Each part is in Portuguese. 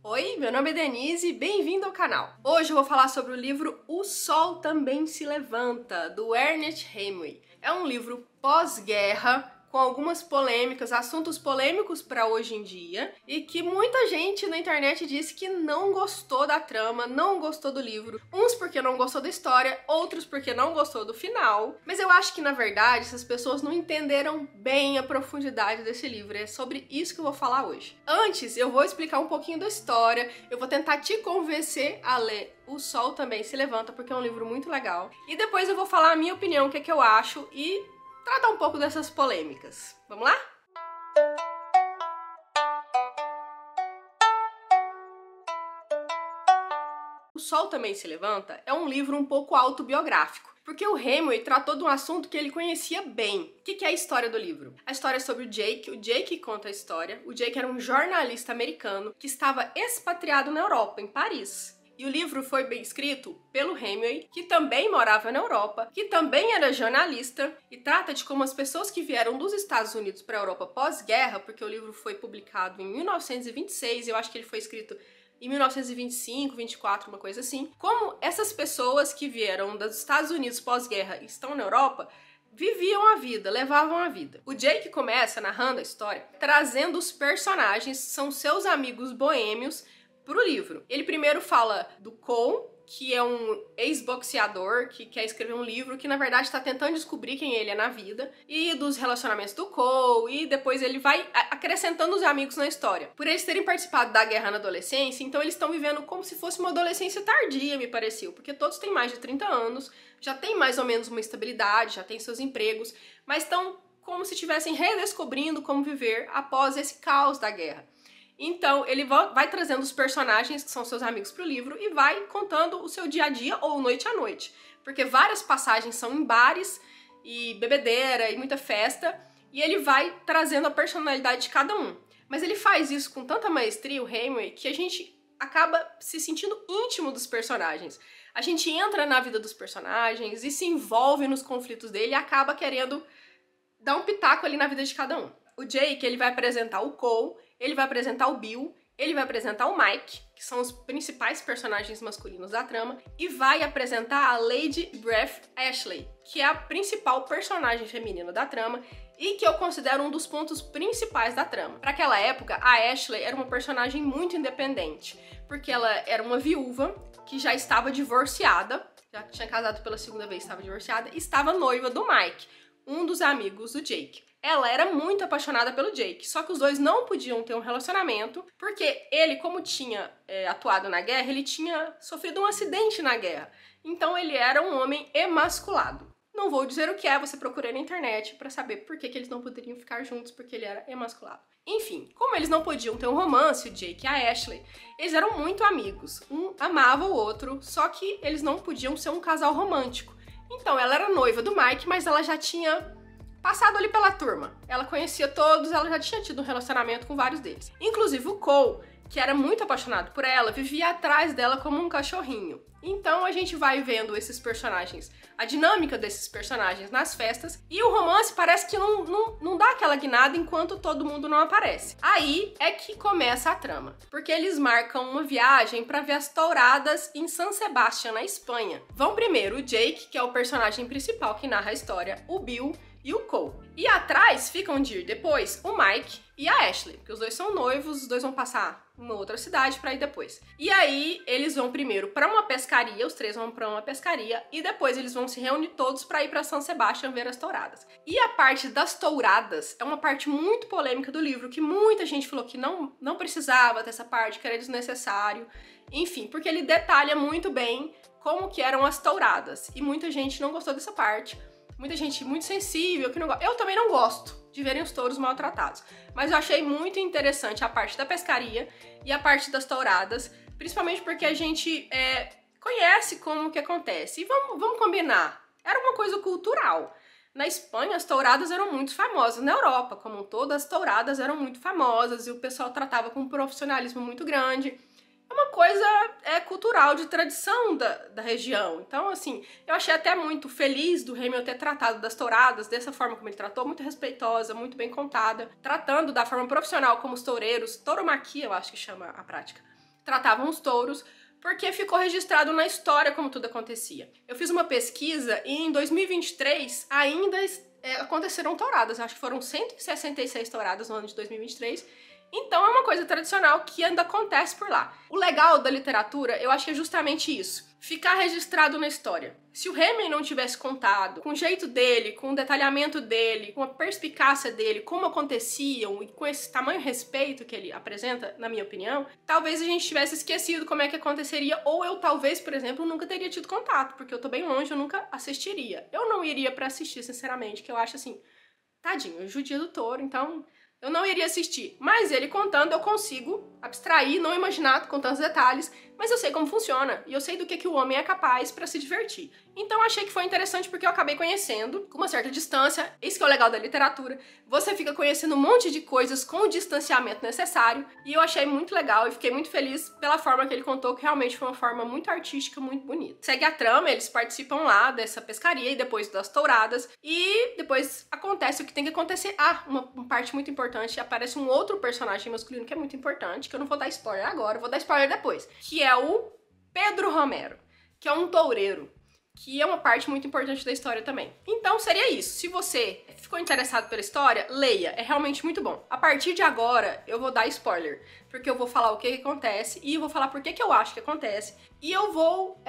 Oi, meu nome é Denise e bem-vindo ao canal. Hoje eu vou falar sobre o livro O Sol Também Se Levanta, do Ernest Hemingway. É um livro pós-guerra, com algumas polêmicas, assuntos polêmicos para hoje em dia, e que muita gente na internet disse que não gostou da trama, não gostou do livro. Uns porque não gostou da história, outros porque não gostou do final. Mas eu acho que, na verdade, essas pessoas não entenderam bem a profundidade desse livro. É sobre isso que eu vou falar hoje. Antes, eu vou explicar um pouquinho da história, eu vou tentar te convencer a ler O Sol Também Se Levanta, porque é um livro muito legal. E depois eu vou falar a minha opinião, o que é que eu acho, e tratar um pouco dessas polêmicas. Vamos lá? O Sol Também Se Levanta é um livro um pouco autobiográfico, porque o Hemingway tratou de um assunto que ele conhecia bem. O que é a história do livro? A história é sobre o Jake conta a história. O Jake era um jornalista americano que estava expatriado na Europa, em Paris. E o livro foi bem escrito pelo Hemingway, que também morava na Europa, que também era jornalista, e trata de como as pessoas que vieram dos Estados Unidos para a Europa pós-guerra, porque o livro foi publicado em 1926, eu acho que ele foi escrito em 1925, 24, uma coisa assim, como essas pessoas que vieram dos Estados Unidos pós-guerra e estão na Europa, viviam a vida, levavam a vida. O Jake começa narrando a história, trazendo os personagens, são seus amigos boêmios, pro livro. Ele primeiro fala do Cole, que é um ex-boxeador que quer escrever um livro que na verdade está tentando descobrir quem ele é na vida, e dos relacionamentos do Cole, e depois ele vai acrescentando os amigos na história. Por eles terem participado da guerra na adolescência, então eles estão vivendo como se fosse uma adolescência tardia, me pareceu, porque todos têm mais de 30 anos, já têm mais ou menos uma estabilidade, já têm seus empregos, mas estão como se estivessem redescobrindo como viver após esse caos da guerra. Então, ele vai trazendo os personagens, que são seus amigos, pro livro e vai contando o seu dia a dia ou noite a noite. Porque várias passagens são em bares e bebedeira e muita festa, e ele vai trazendo a personalidade de cada um. Mas ele faz isso com tanta maestria, o Hemingway, que a gente acaba se sentindo íntimo dos personagens. A gente entra na vida dos personagens e se envolve nos conflitos dele e acaba querendo dar um pitaco ali na vida de cada um. O Jake, ele vai apresentar o Cole, ele vai apresentar o Bill, ele vai apresentar o Mike, que são os principais personagens masculinos da trama, e vai apresentar a Lady Breath Ashley, que é a principal personagem feminina da trama e que eu considero um dos pontos principais da trama. Para aquela época, a Ashley era uma personagem muito independente, porque ela era uma viúva que já estava divorciada, já tinha casado pela segunda vez, estava divorciada, e estava noiva do Mike, um dos amigos do Jake. Ela era muito apaixonada pelo Jake, só que os dois não podiam ter um relacionamento, porque ele, como tinha atuado na guerra, ele tinha sofrido um acidente na guerra. Então ele era um homem emasculado. Não vou dizer o que é, você procura na internet pra saber por que eles não poderiam ficar juntos, porque ele era emasculado. Enfim, como eles não podiam ter um romance, o Jake e a Ashley, eles eram muito amigos. Um amava o outro, só que eles não podiam ser um casal romântico. Então ela era noiva do Mike, mas ela já tinha passado ali pela turma. Ela conhecia todos, ela já tinha tido um relacionamento com vários deles. Inclusive o Cole, que era muito apaixonado por ela, vivia atrás dela como um cachorrinho. Então a gente vai vendo esses personagens, a dinâmica desses personagens nas festas, e o romance parece que não dá aquela guinada enquanto todo mundo não aparece. Aí é que começa a trama, porque eles marcam uma viagem para ver as touradas em San Sebastián, na Espanha. Vão primeiro o Jake, que é o personagem principal que narra a história, o Bill e o Cole. E atrás ficam de ir depois o Mike e a Ashley, porque os dois são noivos, os dois vão passar uma outra cidade pra ir depois. E aí eles vão primeiro pra uma pescaria, os três vão pra uma pescaria, e depois eles vão se reunir todos pra ir pra San Sebastián ver as touradas. E a parte das touradas é uma parte muito polêmica do livro, que muita gente falou que não precisava dessa parte, que era desnecessário. Enfim, porque ele detalha muito bem como que eram as touradas, e muita gente não gostou dessa parte. Muita gente muito sensível, que não gosta. Eu também não gosto de verem os touros maltratados. Mas eu achei muito interessante a parte da pescaria e a parte das touradas, principalmente porque a gente conhece como que acontece. E vamos combinar, era uma coisa cultural. Na Espanha, as touradas eram muito famosas. Na Europa, como um todo, as touradas eram muito famosas e o pessoal tratava com um profissionalismo muito grande. É uma coisa cultural, de tradição da região. Então, assim, eu achei até muito feliz do Hemingway ter tratado das touradas dessa forma como ele tratou, muito respeitosa, muito bem contada, tratando da forma profissional como os toureiros, tauromaquia eu acho que chama a prática, tratavam os touros, porque ficou registrado na história como tudo acontecia. Eu fiz uma pesquisa e em 2023 ainda aconteceram touradas, acho que foram 166 touradas no ano de 2023, então é uma coisa tradicional que ainda acontece por lá. O legal da literatura, eu acho que é justamente isso, ficar registrado na história. Se o Hemingway não tivesse contado, com o jeito dele, com o detalhamento dele, com a perspicácia dele, como aconteciam e com esse tamanho respeito que ele apresenta, na minha opinião, talvez a gente tivesse esquecido como é que aconteceria, ou eu talvez, por exemplo, nunca teria tido contato, porque eu tô bem longe, eu nunca assistiria. Eu não iria pra assistir, sinceramente, que eu acho assim, tadinho, judia do touro, então eu não iria assistir. Mas ele contando, eu consigo abstrair, não imaginar com tantos detalhes, mas eu sei como funciona e eu sei do que o homem é capaz pra se divertir. Então achei que foi interessante porque eu acabei conhecendo com uma certa distância. Isso que é o legal da literatura. Você fica conhecendo um monte de coisas com o distanciamento necessário e eu achei muito legal e fiquei muito feliz pela forma que ele contou, que realmente foi uma forma muito artística, muito bonita. Segue a trama, eles participam lá dessa pescaria e depois das touradas e depois acontece o que tem que acontecer. Ah, uma parte muito importante, aparece um outro personagem masculino que é muito importante, que eu não vou dar spoiler agora, vou dar spoiler depois, que é o Pedro Romero, que é um toureiro, que é uma parte muito importante da história também. Então seria isso. Se você ficou interessado pela história, leia, é realmente muito bom. A partir de agora eu vou dar spoiler, porque eu vou falar o que acontece e eu vou falar por que eu acho que acontece e eu vou,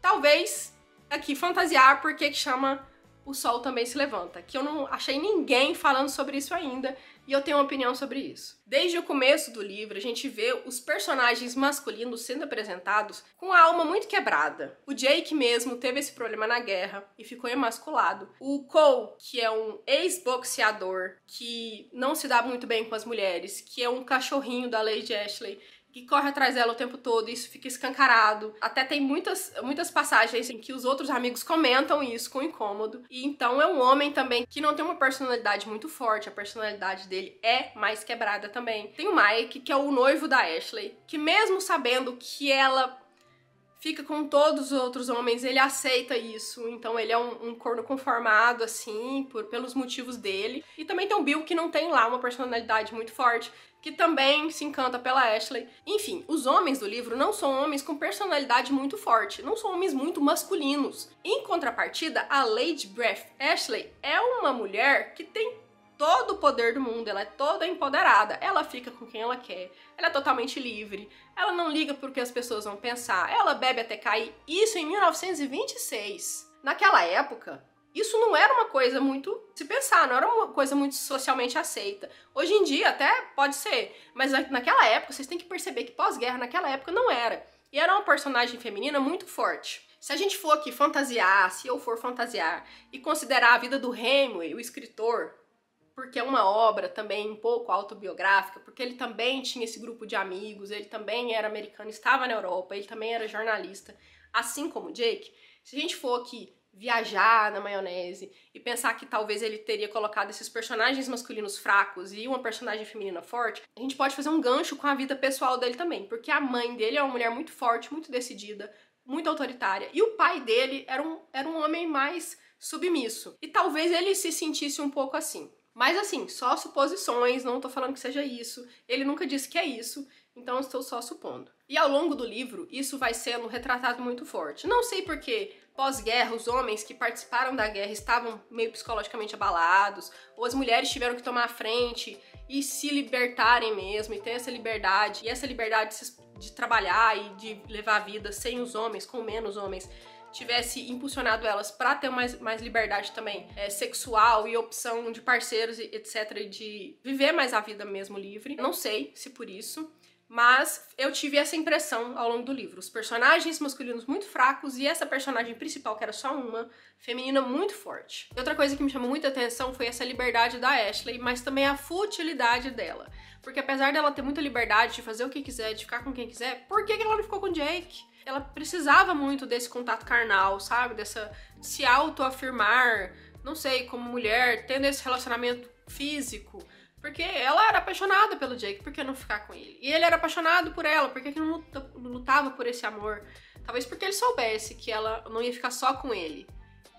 talvez, aqui fantasiar por que chama O Sol Também Se Levanta, que eu não achei ninguém falando sobre isso ainda e eu tenho uma opinião sobre isso. Desde o começo do livro, a gente vê os personagens masculinos sendo apresentados com a alma muito quebrada. O Jake mesmo teve esse problema na guerra e ficou emasculado. O Cole, que é um ex-boxeador que não se dá muito bem com as mulheres, que é um cachorrinho da Lady Ashley, que corre atrás dela o tempo todo, e isso fica escancarado. Até tem muitas passagens em que os outros amigos comentam isso com incômodo. E então é um homem também que não tem uma personalidade muito forte, a personalidade dele é mais quebrada também. Tem o Mike, que é o noivo da Ashley, que mesmo sabendo que ela fica com todos os outros homens, ele aceita isso, então ele é um corno conformado, assim, pelos motivos dele. E também tem o Bill, que não tem lá uma personalidade muito forte, que também se encanta pela Ashley. Enfim, os homens do livro não são homens com personalidade muito forte, não são homens muito masculinos. Em contrapartida, a Lady Breath Ashley é uma mulher que tem todo o poder do mundo, ela é toda empoderada, ela fica com quem ela quer, ela é totalmente livre, ela não liga por que as pessoas vão pensar, ela bebe até cair, isso em 1926. Naquela época, isso não era uma coisa muito se pensar, não era uma coisa muito socialmente aceita. Hoje em dia até pode ser, mas naquela época vocês têm que perceber que pós-guerra, naquela época não era. E era uma personagem feminina muito forte. Se a gente for aqui fantasiar, se eu for fantasiar e considerar a vida do Hemingway, o escritor, porque é uma obra também um pouco autobiográfica, porque ele também tinha esse grupo de amigos, ele também era americano, estava na Europa, ele também era jornalista, assim como o Jake. Se a gente for aqui viajar na maionese e pensar que talvez ele teria colocado esses personagens masculinos fracos e uma personagem feminina forte, a gente pode fazer um gancho com a vida pessoal dele também, porque a mãe dele é uma mulher muito forte, muito decidida, muito autoritária, e o pai dele era um homem mais submisso, e talvez ele se sentisse um pouco assim. Mas assim, só suposições, não tô falando que seja isso, ele nunca disse que é isso, então eu estou só supondo. E ao longo do livro, isso vai sendo retratado muito forte. Não sei porque pós-guerra, os homens que participaram da guerra estavam meio psicologicamente abalados, ou as mulheres tiveram que tomar a frente e se libertarem mesmo, e ter essa liberdade, e essa liberdade de trabalhar e de levar a vida sem os homens, com menos homens, tivesse impulsionado elas para ter mais liberdade também sexual e opção de parceiros, etc, e de viver mais a vida mesmo livre. Não sei se por isso, mas eu tive essa impressão ao longo do livro. Os personagens masculinos muito fracos e essa personagem principal, que era só uma, feminina muito forte. Outra coisa que me chamou muita atenção foi essa liberdade da Ashley, mas também a futilidade dela. Porque apesar dela ter muita liberdade de fazer o que quiser, de ficar com quem quiser, por que ela não ficou com o Jake? Ela precisava muito desse contato carnal, sabe? Dessa se autoafirmar, não sei, como mulher, tendo esse relacionamento físico. Porque ela era apaixonada pelo Jake, por que não ficar com ele? E ele era apaixonado por ela, por que não lutava por esse amor? Talvez porque ele soubesse que ela não ia ficar só com ele.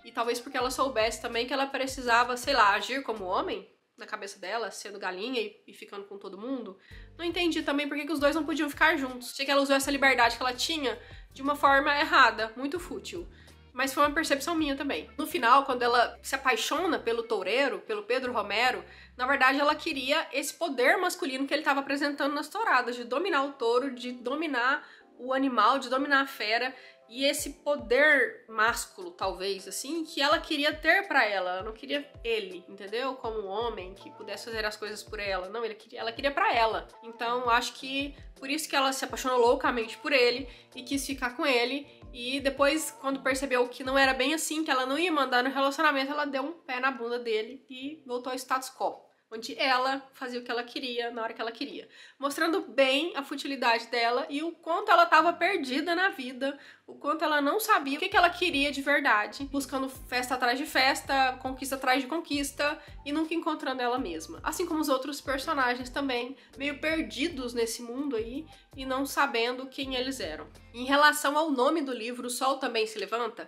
E talvez porque ela soubesse também que ela precisava, sei lá, agir como homem. na cabeça dela, sendo galinha e ficando com todo mundo. Não entendi também por que os dois não podiam ficar juntos. Achei que ela usou essa liberdade que ela tinha de uma forma errada, muito fútil. Mas foi uma percepção minha também. No final, quando ela se apaixona pelo toureiro, pelo Pedro Romero, na verdade ela queria esse poder masculino que ele estava apresentando nas touradas, de dominar o touro, de dominar o animal, de dominar a fera. E esse poder másculo, talvez, assim, que ela queria ter pra ela. Ela não queria ele, entendeu? Como um homem que pudesse fazer as coisas por ela. Não, ela queria pra ela. Então, acho que por isso que ela se apaixonou loucamente por ele e quis ficar com ele. E depois, quando percebeu que não era bem assim, que ela não ia mandar no relacionamento, ela deu um pé na bunda dele e voltou ao status quo, onde ela fazia o que ela queria, na hora que ela queria. Mostrando bem a futilidade dela e o quanto ela estava perdida na vida, o quanto ela não sabia o que ela queria de verdade, buscando festa atrás de festa, conquista atrás de conquista e nunca encontrando ela mesma. Assim como os outros personagens também, meio perdidos nesse mundo aí e não sabendo quem eles eram. Em relação ao nome do livro, O Sol Também Se Levanta,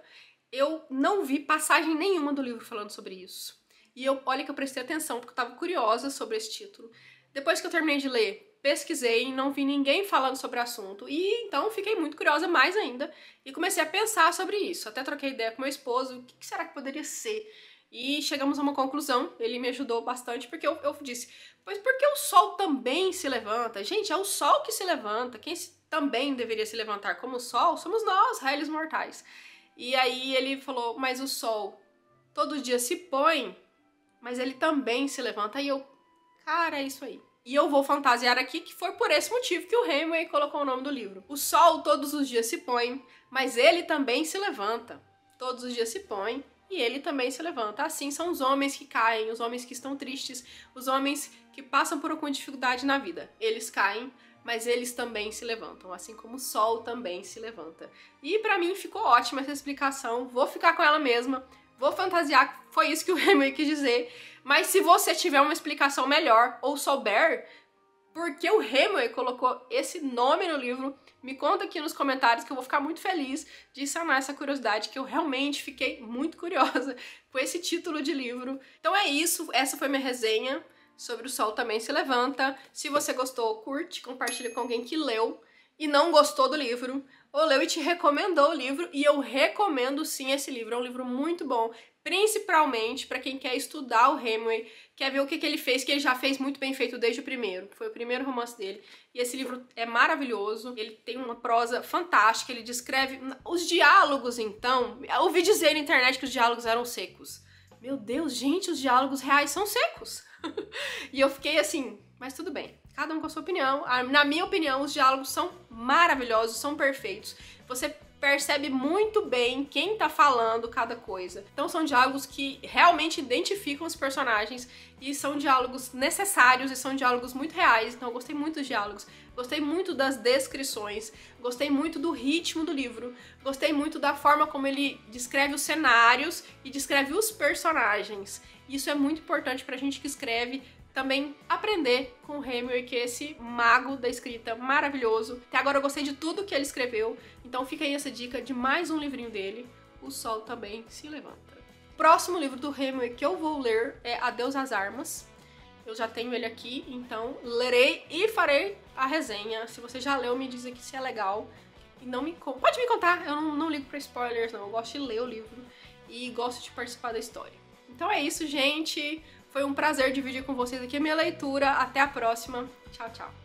eu não vi passagem nenhuma do livro falando sobre isso. E olha que eu prestei atenção, porque eu tava curiosa sobre esse título. Depois que eu terminei de ler, pesquisei, não vi ninguém falando sobre o assunto. E então fiquei muito curiosa mais ainda e comecei a pensar sobre isso. Até troquei ideia com meu esposo, o que será que poderia ser? E chegamos a uma conclusão, ele me ajudou bastante, porque eu disse, pois por que o sol também se levanta? Gente, é o sol que se levanta, quem também deveria se levantar como o sol somos nós, réis mortais. E aí ele falou, mas o sol todo dia se põe, mas ele também se levanta. E eu, cara, é isso aí. E eu vou fantasiar aqui que foi por esse motivo que o Hemingway colocou o nome do livro. O sol todos os dias se põe, mas ele também se levanta. Todos os dias se põe e ele também se levanta. Assim são os homens que caem, os homens que estão tristes, os homens que passam por alguma dificuldade na vida. Eles caem, mas eles também se levantam, assim como o sol também se levanta. E pra mim ficou ótima essa explicação, vou ficar com ela mesma. Vou fantasiar, foi isso que o Hemingway quis dizer. Mas se você tiver uma explicação melhor ou souber por que o Hemingway colocou esse nome no livro, me conta aqui nos comentários que eu vou ficar muito feliz de sanar essa curiosidade, que eu realmente fiquei muito curiosa com esse título de livro. Então é isso, essa foi minha resenha sobre O Sol Também Se Levanta. Se você gostou, curte, compartilha com alguém que leu e não gostou do livro, ou leu e te recomendou o livro, e eu recomendo sim esse livro, é um livro muito bom, principalmente para quem quer estudar o Hemingway, quer ver o que ele fez, que ele já fez muito bem feito desde o primeiro, foi o primeiro romance dele, e esse livro é maravilhoso, ele tem uma prosa fantástica, ele descreve os diálogos. Então, eu ouvi dizer na internet que os diálogos eram secos. Meu Deus, gente, os diálogos reais são secos. E eu fiquei assim, mas tudo bem, cada um com a sua opinião. Na minha opinião, os diálogos são maravilhosos, são perfeitos. Você percebe muito bem quem tá falando cada coisa. Então são diálogos que realmente identificam os personagens e são diálogos necessários e são diálogos muito reais. Então eu gostei muito dos diálogos, gostei muito das descrições, gostei muito do ritmo do livro, gostei muito da forma como ele descreve os cenários e descreve os personagens. Isso é muito importante pra gente que escreve também aprender com o Hemingway, que é esse mago da escrita maravilhoso. Até agora eu gostei de tudo que ele escreveu, então fica aí essa dica de mais um livrinho dele, O Sol Também Se Levanta. O próximo livro do Hemingway que eu vou ler é Adeus às Armas. Eu já tenho ele aqui, então lerei e farei a resenha. Se você já leu, me diz aqui se é legal. E não me pode me contar, eu não ligo pra spoilers não, eu gosto de ler o livro e gosto de participar da história. Então é isso, gente. Foi um prazer dividir com vocês aqui a minha leitura. Até a próxima. Tchau, tchau.